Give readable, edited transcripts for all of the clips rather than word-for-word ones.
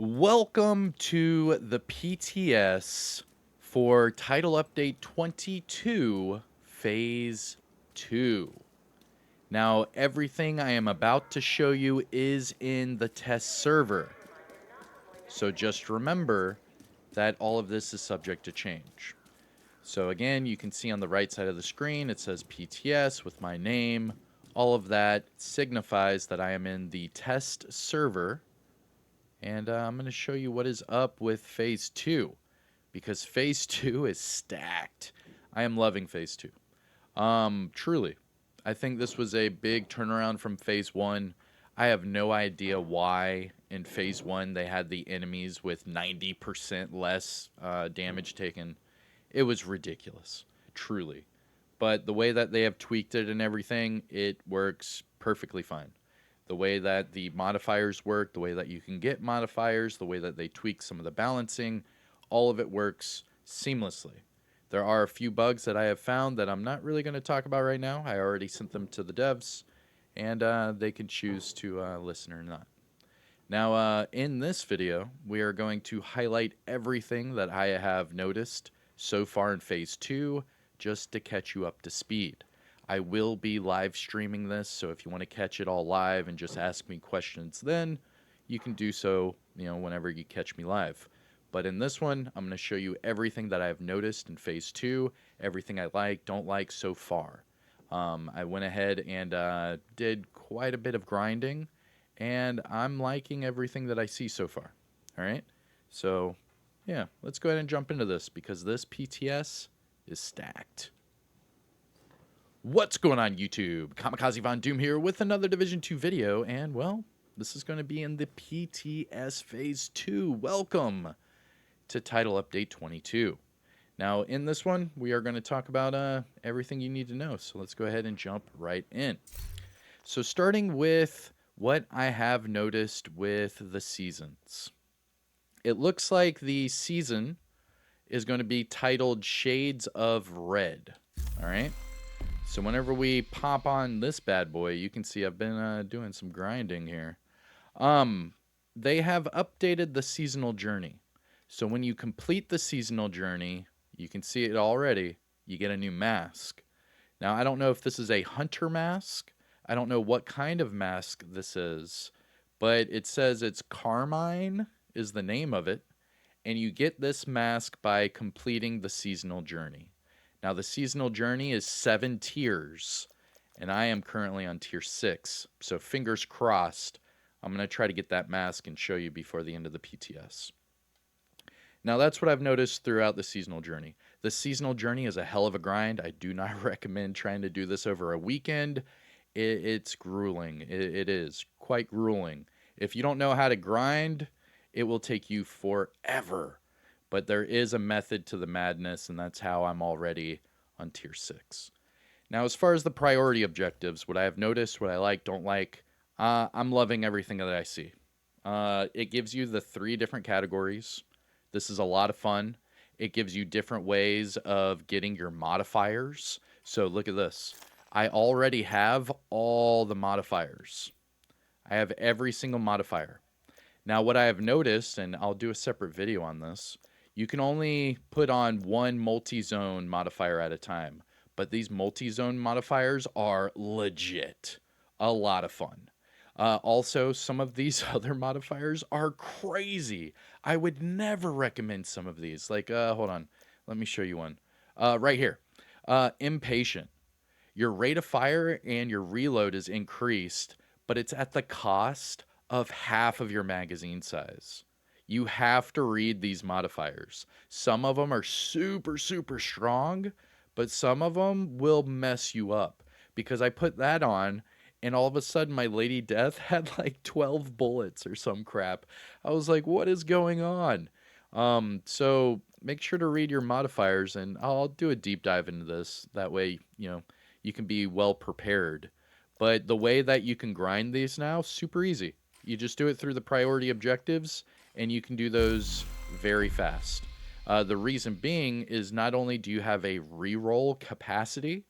Welcome to the PTS for Title Update 22, Phase 2. Now, everything I am about to show you is in the test server. So just remember that all of this is subject to change. So again, you can see on the right side of the screen, it says PTS with my name. All of that signifies that I am in the test server. And I'm going to show you what is up with Phase 2, because Phase 2 is stacked. I am loving Phase 2. Truly. I think this was a big turnaround from Phase 1. I have no idea why in Phase 1 they had the enemies with 90% less damage taken. It was ridiculous, truly. But the way that they have tweaked it and everything, it works perfectly fine. The way that the modifiers work, the way that you can get modifiers, the way that they tweak some of the balancing, all of it works seamlessly. There are a few bugs that I have found that I'm not really going to talk about right now. I already sent them to the devs, and they can choose to listen or not. Now, in this video, we are going to highlight everything that I have noticed so far in Phase 2, just to catch you up to speed. I will be live streaming this, so if you want to catch it all live and just ask me questions then, you can do so, whenever you catch me live. But in this one, I'm going to show you everything that I've noticed in Phase 2, everything I like, don't like so far. I went ahead and did quite a bit of grinding, and I'm liking everything that I see so far. All right? So, yeah, let's go ahead and jump into this, because this PTS is stacked. What's going on, YouTube? Kamikaze Von Doom here with another Division 2 video, and, well, this is going to be in the PTS Phase 2. Welcome to Title Update 22. Now, in this one, we are going to talk about everything you need to know, so let's go ahead and jump right in. So starting with what I have noticed with the seasons. It looks like the season is going to be titled Shades of Red, all right? So whenever we pop on this bad boy, you can see I've been doing some grinding here. They have updated the seasonal journey. So when you complete the seasonal journey, you can see it already, you get a new mask. Now, I don't know if this is a hunter mask. I don't know what kind of mask this is, but it says it's Carmine is the name of it, and you get this mask by completing the seasonal journey. Now, the seasonal journey is 7 tiers, and I am currently on tier 6. So fingers crossed, I'm going to try to get that mask and show you before the end of the PTS. Now, that's what I've noticed throughout the seasonal journey. The seasonal journey is a hell of a grind. I do not recommend trying to do this over a weekend. It's grueling. It is quite grueling. If you don't know how to grind, it will take you forever. But there is a method to the madness, and that's how I'm already on tier 6. Now, as far as the priority objectives, what I have noticed, what I like, don't like, I'm loving everything that I see. It gives you the 3 different categories. This is a lot of fun. It gives you different ways of getting your modifiers. So look at this. I already have all the modifiers. I have every single modifier. Now, what I have noticed, and I'll do a separate video on this, you can only put on one multi-zone modifier at a time. But these multi-zone modifiers are legit. A lot of fun. Also, some of these other modifiers are crazy. I would never recommend some of these. Like, hold on. Let me show you one. Right here. Impatient. Your rate of fire and your reload is increased, but it's at the cost of half of your magazine size. You have to read these modifiers. Some of them are super, super strong, but some of them will mess you up. Because I put that on, and all of a sudden my Lady Death had like 12 bullets or some crap. I was like, what is going on? So make sure to read your modifiers, and I'll do a deep dive into this. That way, you can be well prepared. But the way that you can grind these now, super easy. You just do it through the priority objectives, and you can do those very fast. The reason being is not only do you have a reroll capacity,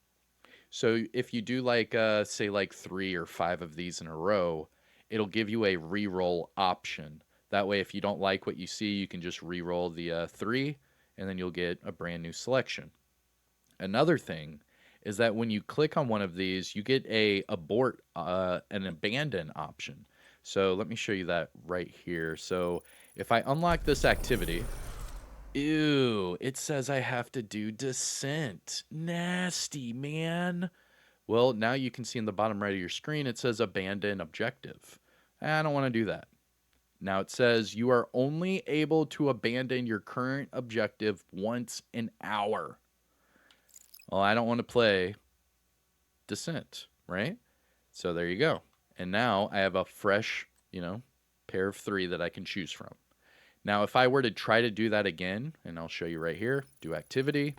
so if you do like, say like 3 or 5 of these in a row, it'll give you a reroll option. That way, if you don't like what you see, you can just re-roll the 3, and then you'll get a brand new selection. Another thing is that when you click on one of these, you get a abort, an abandon option. So let me show you that right here. So if I unlock this activity, ew, it says I have to do descent. Nasty, man. Well, now you can see in the bottom right of your screen, it says abandon objective. I don't want to do that. Now it says you are only able to abandon your current objective once an hour. Well, I don't want to play descent, right? So there you go. And now I have a fresh, pair of 3 that I can choose from. Now, if I were to try to do that again, and I'll show you right here, do activity.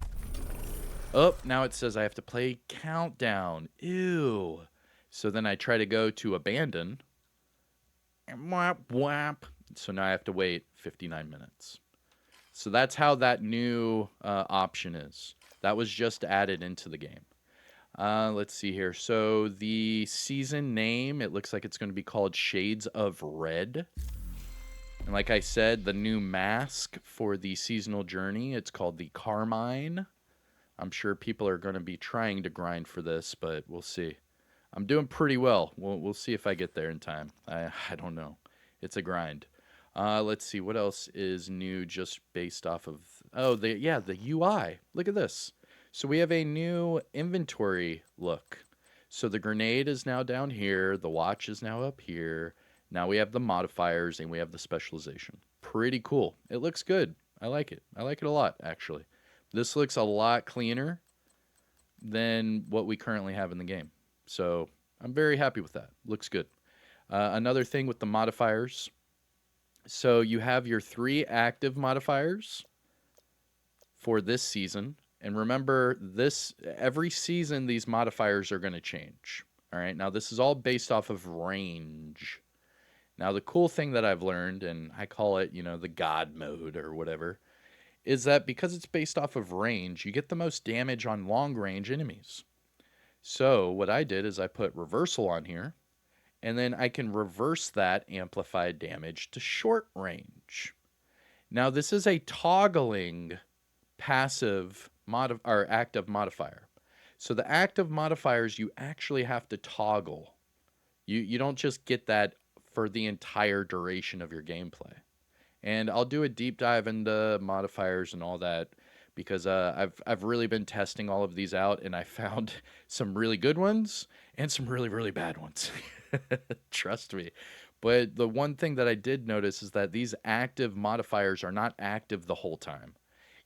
Oh, now it says I have to play countdown. Ew. So then I try to go to abandon. Whap, whap. So now I have to wait 59 minutes. So that's how that new option is. That was just added into the game. Let's see here. So the season name, it looks like it's going to be called Shades of Red. And like I said, the new mask for the seasonal journey, it's called the Carmine. I'm sure people are going to be trying to grind for this, but we'll see. I'm doing pretty well. We'll see if I get there in time. I don't know. It's a grind. Let's see. What else is new just based off of... Oh, the UI. Look at this. So we have a new inventory look. So the grenade is now down here. The watch is now up here. Now we have the modifiers and we have the specialization. Pretty cool. It looks good. I like it. I like it a lot, actually. This looks a lot cleaner than what we currently have in the game. So I'm very happy with that. Looks good. Another thing with the modifiers. So you have your 3 active modifiers for this season. And remember, every season, these modifiers are going to change. All right. Now, this is all based off of range. Now, the cool thing that I've learned, and I call it, the God mode or whatever, is that because it's based off of range, you get the most damage on long range enemies. So what I did is I put reversal on here, and then I can reverse that amplified damage to short range. Now, this is a toggling passive or active modifier. So the active modifiers you actually have to toggle. You don't just get that for the entire duration of your gameplay. And I'll do a deep dive into modifiers and all that because I've really been testing all of these out, and I found some really good ones and some really, really bad ones. Trust me. But the one thing that I did notice is that these active modifiers are not active the whole time.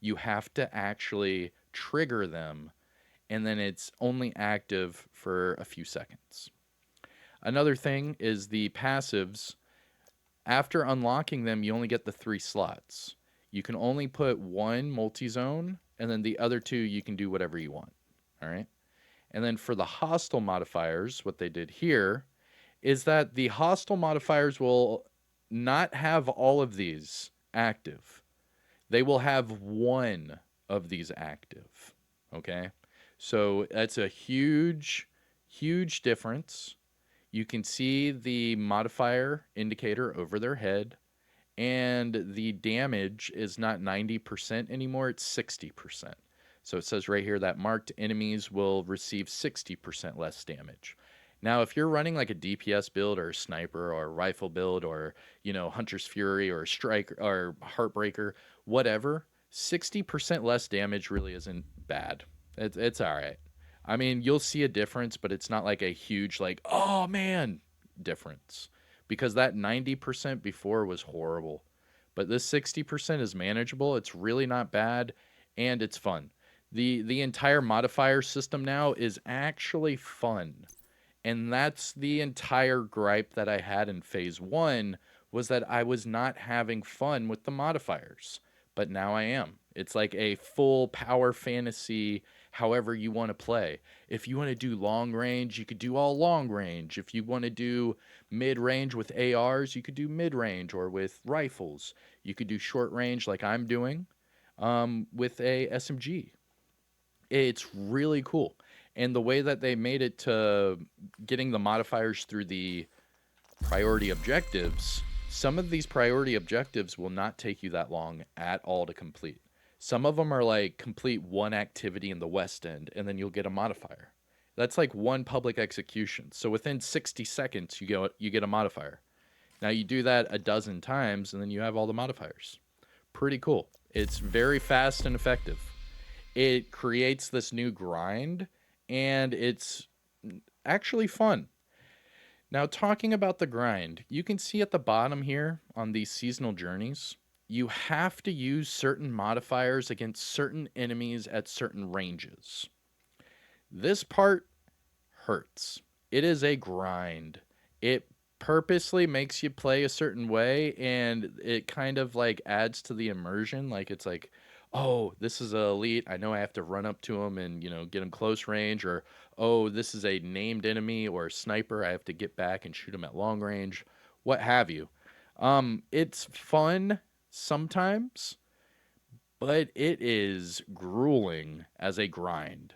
You have to actually trigger them, and then it's only active for a few seconds. Another thing is the passives. After unlocking them, you only get the 3 slots. You can only put 1 multi-zone, and then the other 2 you can do whatever you want. All right? And then for the hostile modifiers, what they did here is that the hostile modifiers will not have all of these active. They will have 1 of these active. Okay? So that's a huge, huge difference. You can see the modifier indicator over their head, and the damage is not 90% anymore, it's 60%. So it says right here that marked enemies will receive 60% less damage. Now, if you're running like a DPS build or a sniper or a rifle build or, Hunter's Fury or Striker or Heartbreaker, whatever, 60% less damage really isn't bad. It's all right. I mean, you'll see a difference, but it's not like a huge, oh man, difference. Because that 90% before was horrible. But this 60% is manageable. It's really not bad, and it's fun. The entire modifier system now is actually fun. And that's the entire gripe that I had in Phase 1, was that I was not having fun with the modifiers. But now I am. It's like a full power fantasy, however you want to play. If you want to do long range, you could do all long range. If you want to do mid range with ARs, you could do mid range, or with rifles. You could do short range like I'm doing with a SMG. It's really cool. And the way that they made it to getting the modifiers through the priority objectives, Some of these priority objectives will not take you that long at all to complete. Some of them are like complete one activity in the West End, and then you'll get a modifier. That's like one public execution. So within 60 seconds, you get a modifier. Now you do that a dozen times, and then you have all the modifiers. Pretty cool. It's very fast and effective. It creates this new grind, and it's actually fun. Now, talking about the grind, you can see at the bottom here on these seasonal journeys, you have to use certain modifiers against certain enemies at certain ranges. This part hurts. It is a grind. It purposely makes you play a certain way, and it kind of like adds to the immersion. Like it's like, oh, this is a elite. I know I have to run up to him and get him close range, or oh, this is a named enemy or a sniper. I have to get back and shoot him at long range, what have you. It's fun sometimes, but it is grueling as a grind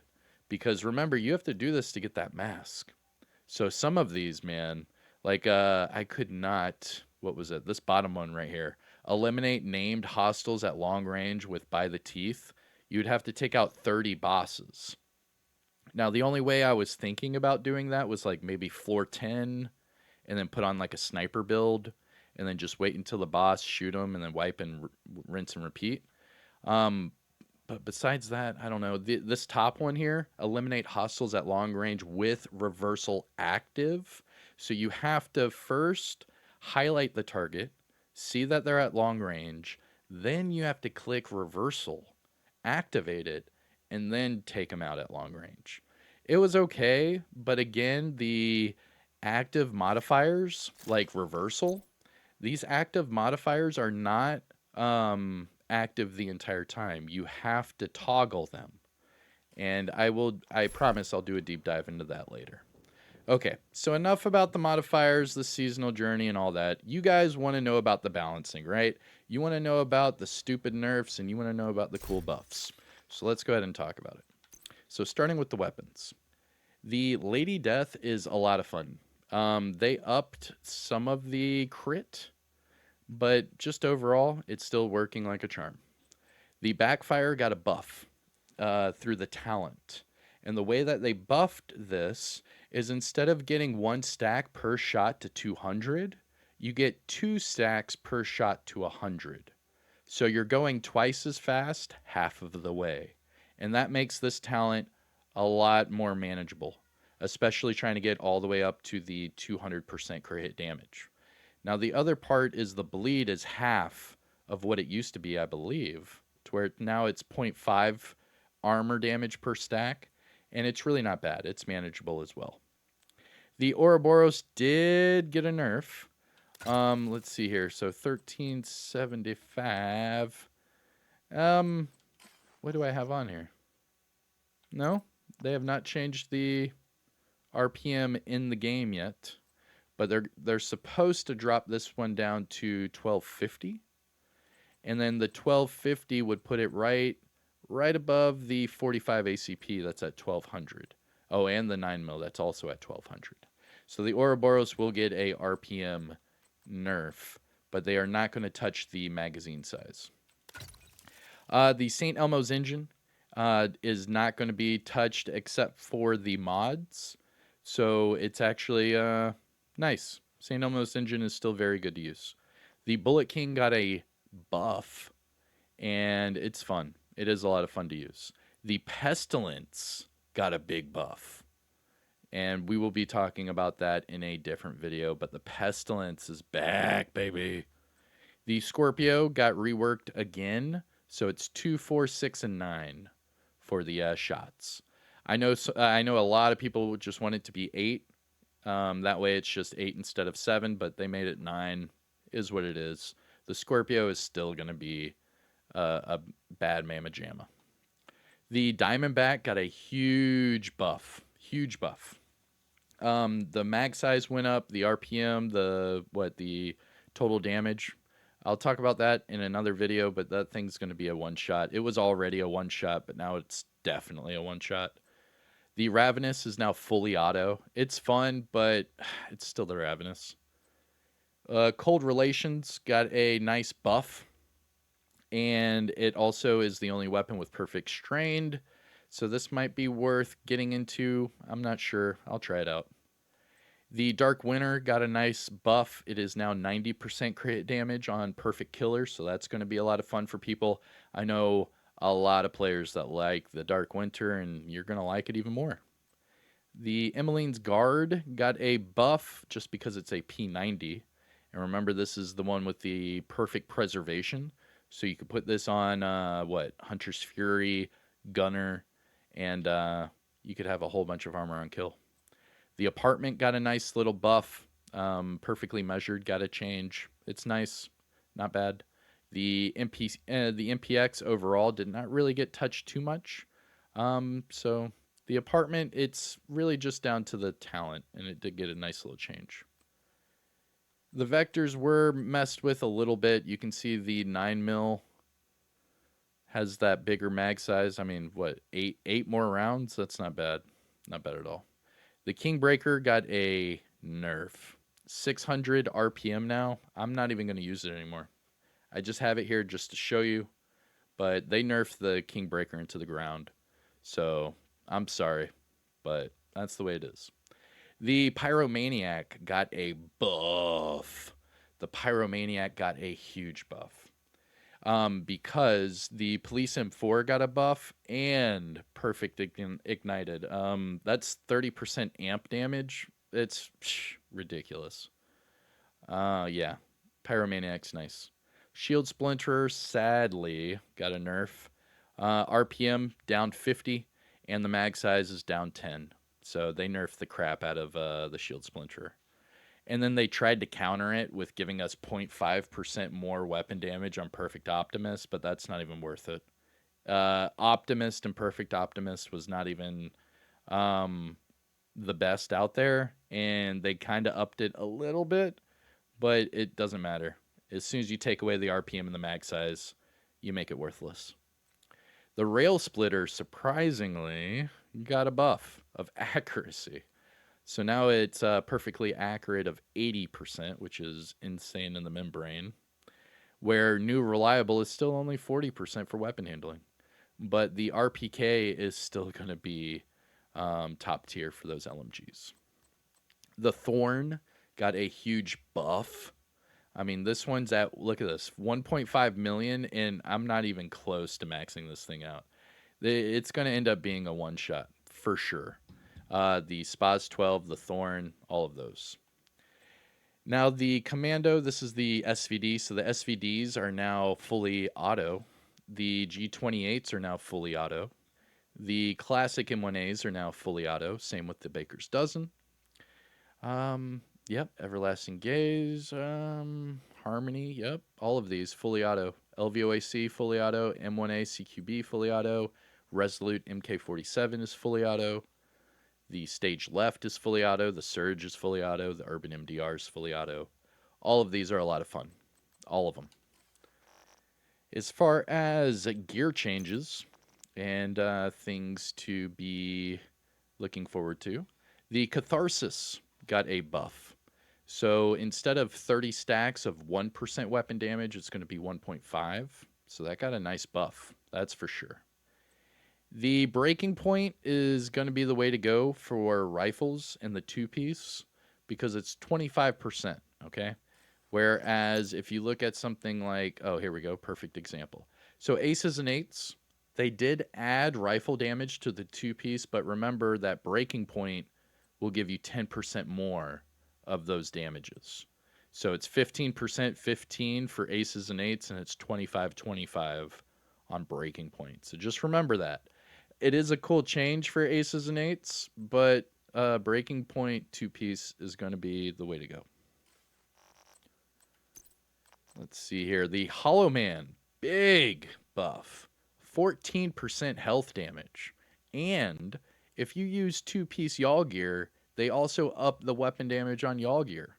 because remember, you have to do this to get that mask. So some of these, man, like I could not, what was it? This bottom one right here. Eliminate named hostiles at long range with by the teeth. You'd have to take out 30 bosses. Now, the only way I was thinking about doing that was like maybe floor 10 and then put on like a sniper build and then just wait until the boss, shoot him, and then wipe and rinse and repeat. But besides that, I don't know. This top one here, eliminate hostiles at long range with reversal active. So you have to first highlight the target, see that they're at long range, then you have to click reversal, activate it, and then take them out at long range. It was okay, but again, the active modifiers like reversal, these active modifiers are not active the entire time. You have to toggle them. And I promise I'll do a deep dive into that later. Okay, so enough about the modifiers, the seasonal journey, and all that. You guys want to know about the balancing, right? You want to know about the stupid nerfs, and you want to know about the cool buffs. So let's go ahead and talk about it. So starting with the weapons. The Lady Death is a lot of fun. They upped some of the crit, but just overall, it's still working like a charm. The Backfire got a buff through the talent. And the way that they buffed this is instead of getting 1 stack per shot to 200, you get 2 stacks per shot to 100. So you're going twice as fast, half of the way. And that makes this talent a lot more manageable, especially trying to get all the way up to the 200% crit hit damage. Now, the other part is the bleed is half of what it used to be, I believe, to where now it's 0.5 armor damage per stack, and it's really not bad. It's manageable as well. The Ouroboros did get a nerf. Let's see here. So 1375. What do I have on here? No, they have not changed the RPM in the game yet, but they're supposed to drop this one down to 1250, and then the 1250 would put it right above the 45 ACP that's at 1200. Oh, and the 9mm that's also at 1200. So the Ouroboros will get a RPM nerf, but they are not going to touch the magazine size. The St. Elmo's engine is not going to be touched except for the mods. So it's actually nice. St. Elmo's engine is still very good to use. The Bullet King got a buff, and it's fun. It is a lot of fun to use. The Pestilence got a big buff, and we will be talking about that in a different video, but the Pestilence is back, baby. The Scorpio got reworked again, so it's 2, 4, 6, and 9 for the shots. I know a lot of people would just want it to be 8. That way it's just 8 instead of 7, but they made it 9. Is what it is. The Scorpio is still going to be a bad mamma jamma. The Diamondback got a huge buff. Huge buff. The mag size went up, the RPM, the total damage. I'll talk about that in another video, but that thing's going to be a one-shot. It was already a one-shot, but now it's definitely a one-shot. The Ravenous is now fully auto. It's fun, but it's still the Ravenous. Cold Relations got a nice buff, and it also is the only weapon with perfect strained. So this might be worth getting into. I'm not sure. I'll try it out. The Dark Winter got a nice buff. It is now 90% crit damage on perfect killer, so that's going to be a lot of fun for people. I know a lot of players that like the Dark Winter, and you're going to like it even more. The Emmeline's Guard got a buff just because it's a P90. And remember, this is the one with the perfect preservation. So you could put this on, Hunter's Fury, Gunner, and you could have a whole bunch of armor on kill. The Apartment got a nice little buff. Perfectly measured, got a change. It's nice, not bad. The MPX overall did not really get touched too much. So the Apartment, it's really just down to the talent, and it did get a nice little change. The vectors were messed with a little bit. You can see the 9mm has that bigger mag size. I mean, what, eight more rounds? That's not bad. Not bad at all. The Kingbreaker got a nerf. 600 RPM now. I'm not even going to use it anymore. I just have it here just to show you. But they nerfed the Kingbreaker into the ground. So I'm sorry, but that's the way it is. The Pyromaniac got a buff. The Pyromaniac got a huge buff. Because the Police M4 got a buff and Perfect Ignited. That's 30% amp damage. It's ridiculous. Yeah. Pyromaniac's nice. Shield Splinterer, sadly, got a nerf. RPM down 50, and the mag size is down 10. So they nerfed the crap out of the Shield Splinterer. And then they tried to counter it with giving us 0.5% more weapon damage on Perfect Optimist, but that's not even worth it. Optimist and Perfect Optimist was not even the best out there, and they kind of upped it a little bit, but it doesn't matter. As soon as you take away the RPM and the mag size, you make it worthless. The Rail Splitter, surprisingly, got a buff of accuracy. So now it's perfectly accurate of 80%, which is insane in the membrane, where New Reliable is still only 40% for weapon handling. But the RPK is still going to be top tier for those LMGs. The Thorn got a huge buff. I mean, this one's at, look at this, 1.5 million, and I'm not even close to maxing this thing out. It's going to end up being a one-shot, for sure. The Spaz 12, the Thorn, all of those. Now, the Commando, this is the SVD. So the SVDs are now fully auto. The G28s are now fully auto. The classic M1As are now fully auto. Same with the Baker's Dozen. Yep, Everlasting Gaze, Harmony, yep, all of these fully auto. LVOAC fully auto, M1A CQB fully auto, Resolute MK47 is fully auto. The Stage Left is fully auto. The Surge is fully auto. The Urban MDR is fully auto. All of these are a lot of fun. All of them. As far as gear changes and things to be looking forward to, the Catharsis got a buff. So instead of 30 stacks of 1% weapon damage, it's going to be 1.5. So that got a nice buff. That's for sure. The breaking point is going to be the way to go for rifles and the two-piece because it's 25%, okay? Whereas if you look at something like, oh, here we go, perfect example. So aces and eights, they did add rifle damage to the two-piece, but remember that breaking point will give you 10% more of those damages. So it's 15%, 15 for aces and eights, and it's 25, 25 on breaking point. So just remember that. It is a cool change for aces and eights, but breaking point two-piece is going to be the way to go. Let's see here. The Hollow Man, big buff. 14% health damage. And if you use two-piece Yaw gear, they also up the weapon damage on Yaw gear.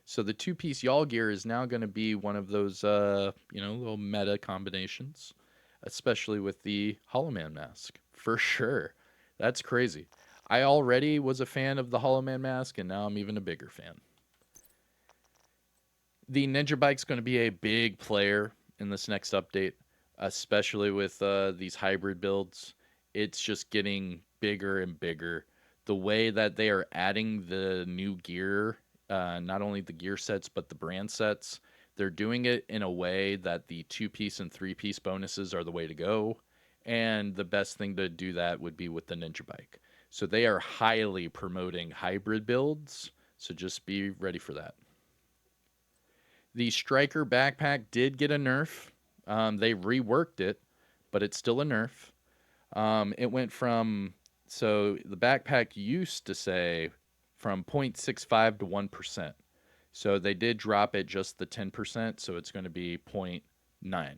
So the two-piece Yaw gear is now going to be one of those, little meta combinations, especially with the Hollow Man mask. For sure. That's crazy. I already was a fan of the Hollow Man mask, and now I'm even a bigger fan. The Ninja Bike's going to be a big player in this next update, especially with these hybrid builds. It's just getting bigger and bigger. The way that they are adding the new gear, not only the gear sets, but the brand sets, they're doing it in a way that the 2-piece and 3-piece bonuses are the way to go. And the best thing to do that would be with the Ninja Bike. So they are highly promoting hybrid builds. So just be ready for that. The Striker backpack did get a nerf. They reworked it, but it's still a nerf. It went from, so the backpack used to say from 0.65 to 1%. So they did drop it just the 10%, so it's going to be 0.9.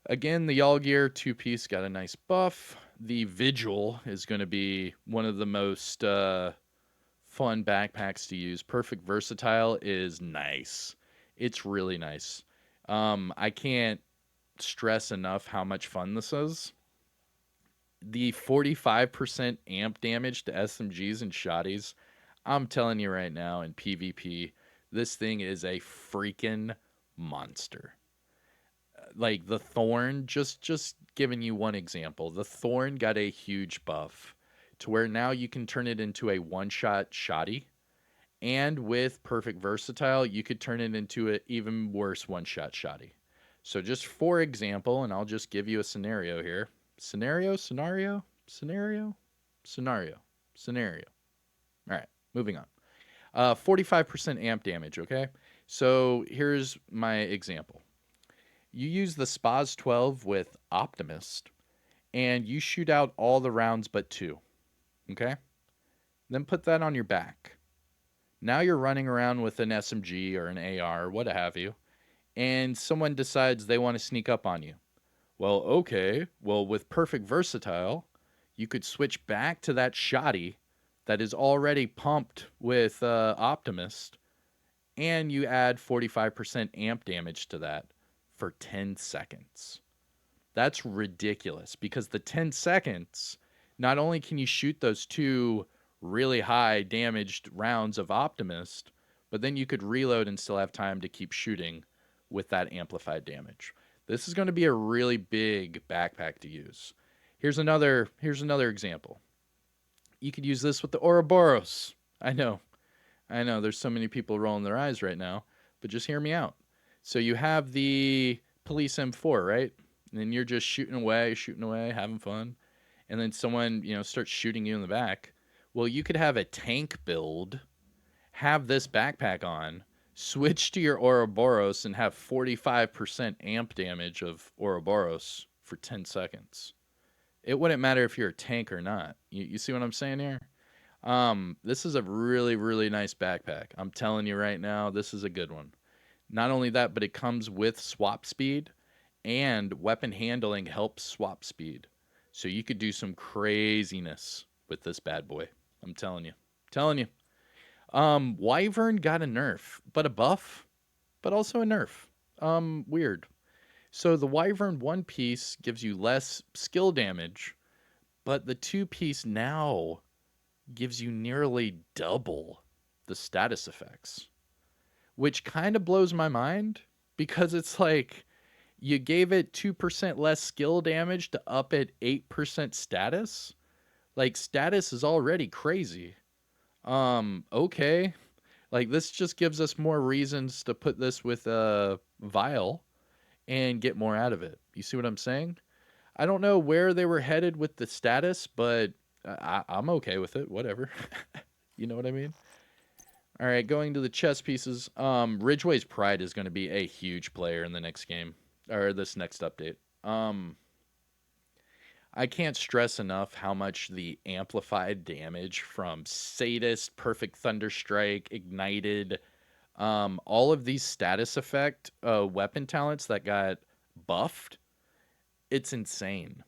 Again, the All Gear 2-piece got a nice buff. The Vigil is going to be one of the most fun backpacks to use. Perfect Versatile is nice. It's really nice. I can't stress enough how much fun this is. The 45% amp damage to SMGs and shotties, I'm telling you right now, in PvP, this thing is a freaking monster. Like the Thorn, just giving you one example, the Thorn got a huge buff to where now you can turn it into a one-shot shotty. And with Perfect Versatile, you could turn it into an even worse one-shot shotty. So just for example, and I'll just give you a scenario here. Scenario. All right, moving on. 45% amp damage, okay? So here's my example. You use the Spaz 12 with Optimist, and you shoot out all the rounds but 2, okay? Then put that on your back. Now you're running around with an SMG or an AR or what have you, and someone decides they want to sneak up on you. Well, okay. Well, with Perfect Versatile, you could switch back to that shotty that is already pumped with Optimist, and you add 45% amp damage to that for 10 seconds. That's ridiculous because the 10 seconds, not only can you shoot those 2 really high damaged rounds of Optimist, but then you could reload and still have time to keep shooting with that amplified damage. This is going to be a really big backpack to use. Here's another example. You could use this with the Ouroboros. I know. There's so many people rolling their eyes right now, but just hear me out. So you have the Police M4, right? And then you're just shooting away, having fun. And then someone, starts shooting you in the back. Well, you could have a tank build, have this backpack on, switch to your Ouroboros, and have 45% amp damage of Ouroboros for 10 seconds. It wouldn't matter if you're a tank or not. You see what I'm saying here? This is a really, really nice backpack. I'm telling you right now, this is a good one. Not only that, but it comes with swap speed, and weapon handling helps swap speed. So you could do some craziness with this bad boy. I'm telling you. Wyvern got a nerf, but a buff, but also a nerf. Weird. So the Wyvern 1-piece gives you less skill damage, but the 2-piece now gives you nearly double the status effects, which kind of blows my mind because it's like you gave it 2% less skill damage to up it 8% status. Like, status is already crazy. Okay. Like, this just gives us more reasons to put this with a vial and get more out of it. You see what I'm saying? I don't know where they were headed with the status, but I'm okay with it. Whatever. You know what I mean? All right, going to the chess pieces. Ridgeway's Pride is going to be a huge player in the next game, or this next update. I can't stress enough how much the amplified damage from Sadist, Perfect Thunderstrike, Ignited, all of these status effect weapon talents that got buffed, it's insane.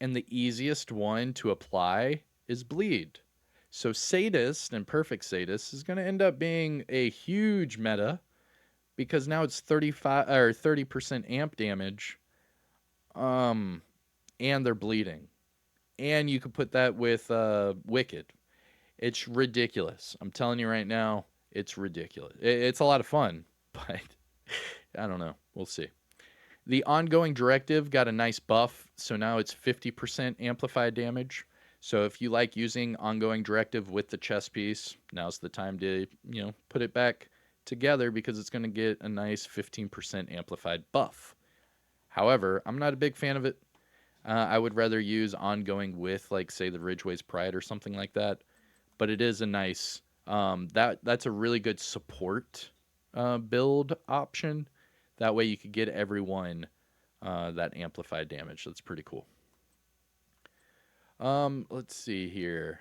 And the easiest one to apply is Bleed. So Sadist and Perfect Sadist is going to end up being a huge meta because now it's 35 or 30% amp damage. And they're bleeding. And you could put that with Wicked. It's ridiculous. I'm telling you right now, It's ridiculous. It's a lot of fun, but I don't know. We'll see. The ongoing directive got a nice buff, so now it's 50% amplified damage. So if you like using ongoing directive with the chess piece, now's the time to, put it back together because it's going to get a nice 15% amplified buff. However, I'm not a big fan of it. I would rather use ongoing with, like, say, the Ridgeway's Pride or something like that. But it is a nice that's a really good support build option. That way you could get everyone that amplified damage. That's pretty cool. Let's see here.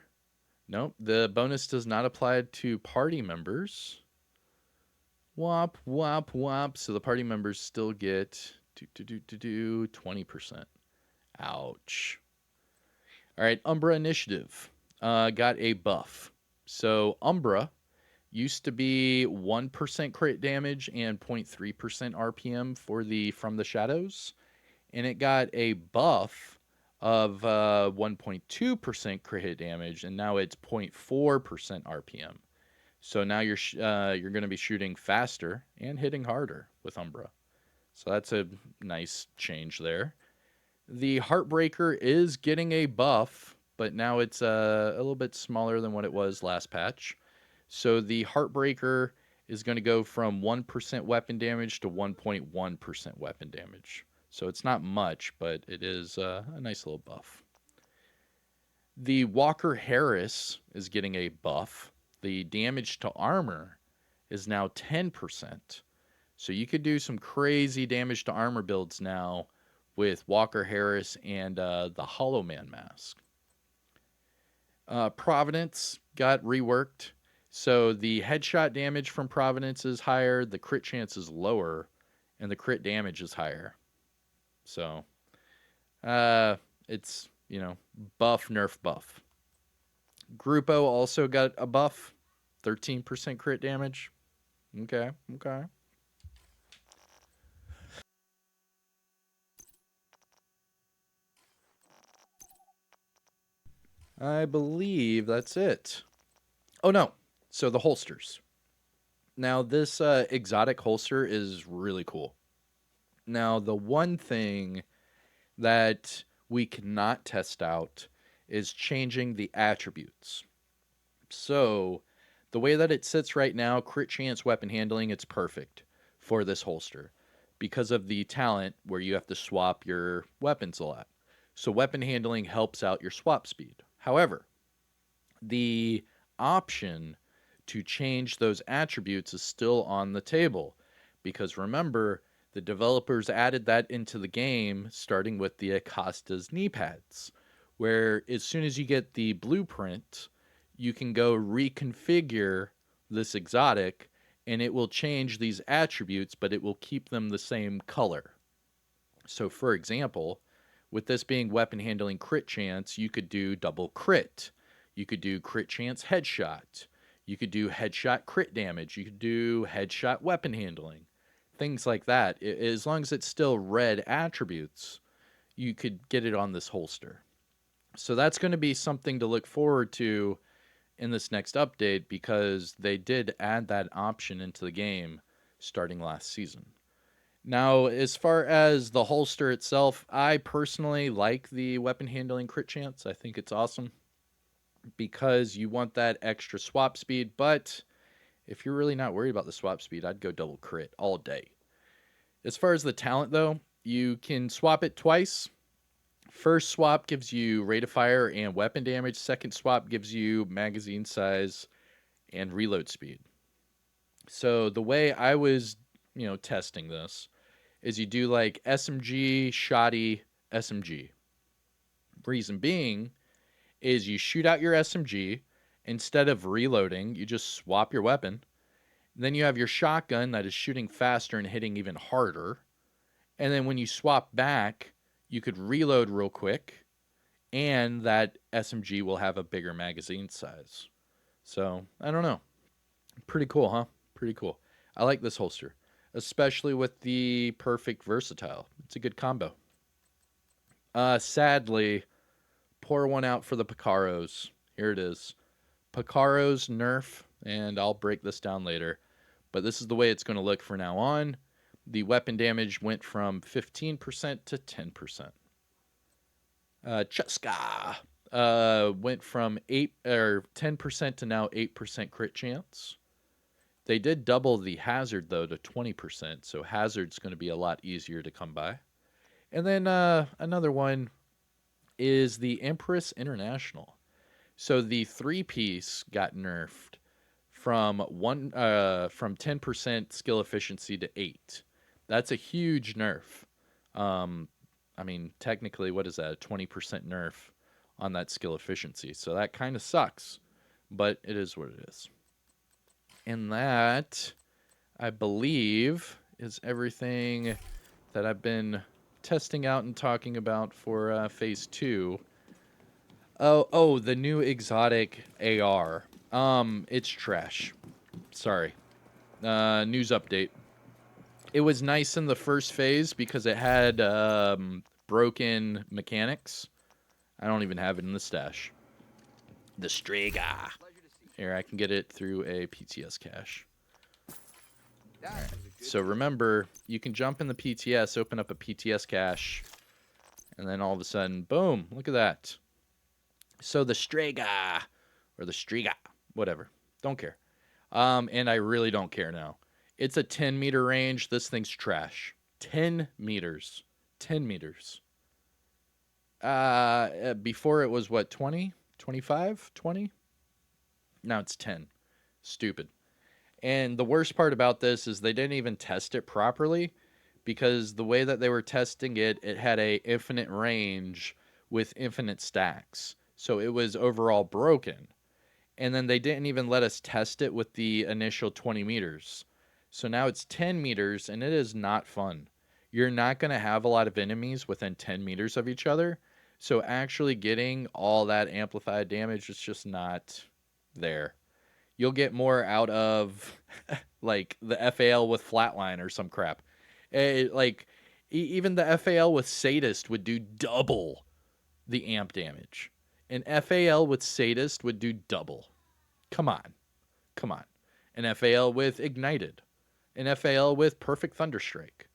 Nope, the bonus does not apply to party members. Wop, wop, wop. So the party members still get 20%. Ouch. All right, Umbra Initiative got a buff. So Umbra used to be 1% crit damage and 0.3% RPM for the From the Shadows, and it got a buff of 1.2% crit hit damage, and now it's 0.4% RPM. So now you're going to be shooting faster and hitting harder with Umbra. So that's a nice change there. The Heartbreaker is getting a buff, but now it's a little bit smaller than what it was last patch. So the Heartbreaker is going to go from 1% weapon damage to 1.1% weapon damage. So it's not much, but it is a nice little buff. The Walker Harris is getting a buff. The damage to armor is now 10%. So you could do some crazy damage to armor builds now with Walker Harris and the Hollow Man mask. Providence got reworked. So the headshot damage from Providence is higher, the crit chance is lower, and the crit damage is higher. So it's, buff, nerf, buff. Grupo also got a buff, 13% crit damage. Okay. I believe that's it. Oh, no. So the holsters. Now, this exotic holster is really cool. Now, the one thing that we cannot test out is changing the attributes. So, the way that it sits right now, crit chance, weapon handling, it's perfect for this holster because of the talent where you have to swap your weapons a lot. So, weapon handling helps out your swap speed. However, the option to change those attributes is still on the table because remember, the developers added that into the game starting with the Acosta's knee pads, where as soon as you get the blueprint, you can go reconfigure this exotic and it will change these attributes, but it will keep them the same color. So, for example, with this being weapon handling crit chance, you could do double crit. You could do crit chance headshot. You could do headshot crit damage. You could do headshot weapon handling. Things like that. As long as it's still red attributes, you could get it on this holster. So that's going to be something to look forward to in this next update because they did add that option into the game starting last season. Now, as far as the holster itself, I personally like the weapon handling crit chance. I think it's awesome because you want that extra swap speed, but if you're really not worried about the swap speed, I'd go double crit all day. As far as the talent, though, you can swap it twice. First swap gives you rate of fire and weapon damage. Second swap gives you magazine size and reload speed. So the way I was, testing this is you do like SMG, shoddy, SMG. Reason being is you shoot out your SMG. Instead of reloading, you just swap your weapon. Then you have your shotgun that is shooting faster and hitting even harder. And then when you swap back, you could reload real quick, and that SMG will have a bigger magazine size. So, I don't know. Pretty cool, huh? Pretty cool. I like this holster, especially with the perfect versatile. It's a good combo. Sadly, pour one out for the Picaros. Here it is. Picaros Nerf and I'll break this down later. But this is the way it's going to look from now on. The weapon damage went from 15% to 10%. Cheska went from 10% to now 8% crit chance. They did double the hazard though to 20%, so hazard's going to be a lot easier to come by. And then another one is the Empress International. So the 3-piece got nerfed from 10% skill efficiency to 8. That's a huge nerf. I mean, technically, what is that? A 20% nerf on that skill efficiency. So that kind of sucks, but it is what it is. And that, I believe, is everything that I've been testing out and talking about for Phase 2. Oh, the new exotic AR. It's trash. Sorry. News update. It was nice in the first phase because it had broken mechanics. I don't even have it in the stash. The Strega. Here, I can get it through a PTS cache. Right. So remember, you can jump in the PTS, open up a PTS cache, and then all of a sudden, boom, look at that. So the Strega, or the Striga, whatever. Don't care. And I really don't care now. It's a 10-meter range. This thing's trash. 10 meters. 10 meters. Before it was, what, 20? 25? 20? Now it's 10. Stupid. And the worst part about this is they didn't even test it properly because the way that they were testing it, it had a infinite range with infinite stacks. So it was overall broken. And then they didn't even let us test it with the initial 20 meters. So now it's 10 meters, and it is not fun. You're not going to have a lot of enemies within 10 meters of each other. So actually getting all that amplified damage is just not there. You'll get more out of, like, the FAL with Flatline or some crap. Even the FAL with Sadist would do double the amp damage. An FAL with Sadist would do double. Come on. Come on. An FAL with Ignited. An FAL with Perfect Thunderstrike.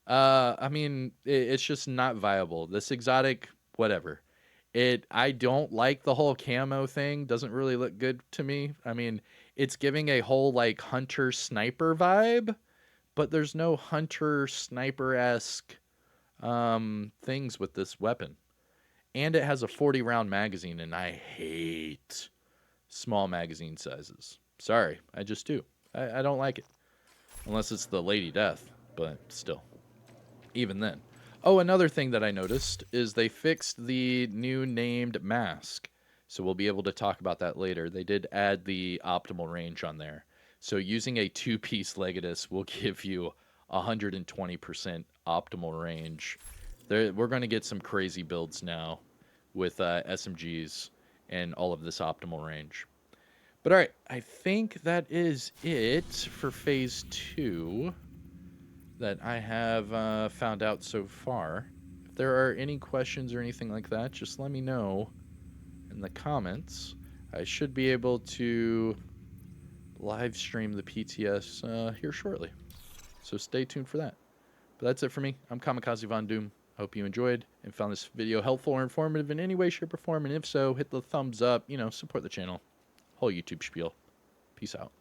I mean, it's just not viable. This exotic, whatever. I don't like the whole camo thing. Doesn't really look good to me. I mean, it's giving a whole, like, hunter sniper vibe, but there's no hunter sniper-esque things with this weapon. And it has a 40-round magazine, and I hate small magazine sizes. Sorry, I just do. I don't like it. Unless it's the Lady Death, but still. Even then. Oh, another thing that I noticed is they fixed the new named mask. So we'll be able to talk about that later. They did add the optimal range on there. So using a 2-piece Legatus will give you 120% optimal range. We're going to get some crazy builds now with SMGs and all of this optimal range. But all right, I think that is it for Phase 2 that I have found out so far. If there are any questions or anything like that, just let me know in the comments. I should be able to live stream the PTS here shortly. So stay tuned for that. But that's it for me. I'm Kamikaze Von Doom. I hope you enjoyed and found this video helpful or informative in any way, shape, or form. And if so, hit the thumbs up, support the channel. Whole YouTube spiel. Peace out.